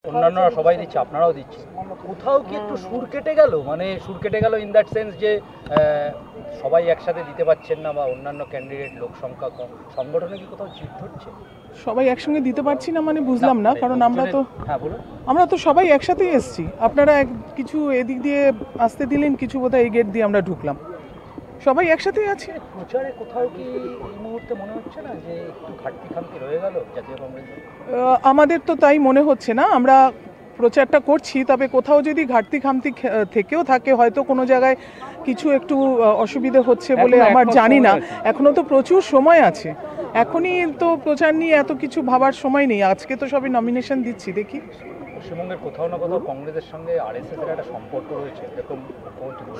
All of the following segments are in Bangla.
অন্যান্যরা সবাই দিচ্ছে, আপনারাও দিচ্ছে, কোথাও কি একটু সুর কেটে গেল? মানে সুর কেটে গেল ইন দ্যাট সেন্স যে সবাই একসাথে দিতে পারছেন না, বা অন্যান্য ক্যান্ডিডেট লোক সংখ্যা কম, সংগঠনে কি কোথাও চিট ধরছে? সবাই একসঙ্গে দিতে পারছি না মানে বুঝলাম না, কারণ হ্যাঁ বলুন। আমরা তো সবাই একসাথেই এসেছি। আপনারা কিছু এদিক দিয়ে আসতে দিলেন, কিছু বোধহয় এই গেট দিয়ে আমরা ঢুকলাম, সবাই একসাথেই আছি। প্রচারে কোথাও কি এই মুহূর্তে মনে হচ্ছে না যে একটু ঘাটতি খামতি রয়ে গেল জাতীয় কংগ্রেস? আমাদের তো তাই মনে হচ্ছে না। আমরা প্রচারটা করছি, তবে কোথাও যদি ঘাটতি খামতি থেকেও থাকে, হয়তো কোনো জায়গায় কিছু একটু অসুবিধা হচ্ছে বলে আমার জানি না। এখনো তো প্রচুর সময় আছে, এখনই তো প্রচার নিয়ে এত কিছু ভাবার সময় নেই। আজকে তো সবই নমিনেশন দিচ্ছি, দেখি। পশ্চিমবঙ্গের কোথাও না কোথাও কংগ্রেসের সঙ্গে আরএসএস এর একটা সম্পর্ক রয়েছে, এরকম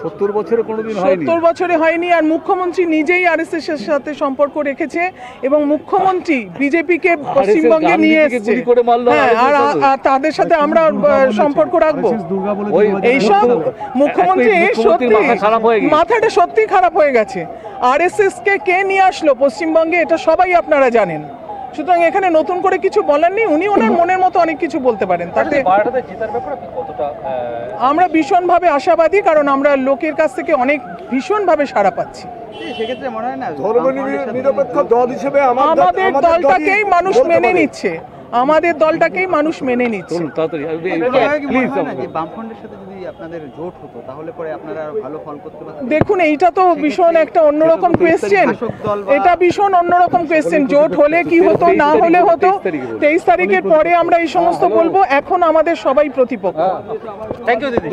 70 বছরে কোনোদিন হয়নি। 70 বছরে হয়নি। আর মুখ্যমন্ত্রী নিজেই আরএসএস এর সাথে সম্পর্ক রেখেছে, এবং মুখ্যমন্ত্রী বিজেপিকে পশ্চিমবঙ্গে নিয়ে এসেছে। হ্যাঁ, আর তাদের সাথে আমরা সম্পর্ক রাখবো? এইসব মুখ্যমন্ত্রী সত্যি মাথাটা সত্যি খারাপ হয়ে গেছে। আরএসএস কে নিয়ে আসলো পশ্চিমবঙ্গে, এটা সবাই আপনারা জানেন। সুতরাং এখানে নতুন করে কিছু বলার নেই। উনি ওনার মনের মতো অনেক কিছু বলতে পারেন। তাতে আমরা ভীষণভাবে আশাবাদী, কারণ আমরা লোকের কাছ থেকে অনেক ভীষণভাবে সাড়া পাচ্ছি। সেক্ষেত্রে মনে হয় না ধর্মনিরপেক্ষ দল হিসেবে আমাদের দলটাকেই মানুষ মেনে নিচ্ছে, আমাদের দলটাকেই মানুষ মেনে নিচ্ছে। বামফ্রন্টের সাথে যদি আপনাদের জোট হতো তাহলে পরে আপনারা ভালো ফল করতে পারতেন। দেখুন, এইটা তো ভীষণ একটা অন্যরকম কোয়েশ্চেন। এটা ভীষণ অন্যরকম কোয়েশ্চেন। জোট হলে কি হতো, না হলে হতো। 23 তারিখের পরে আমরা এই সমস্ত বলবো। এখন আমাদের সবাই প্রতিপক্ষ। থ্যাংক ইউ দিদি।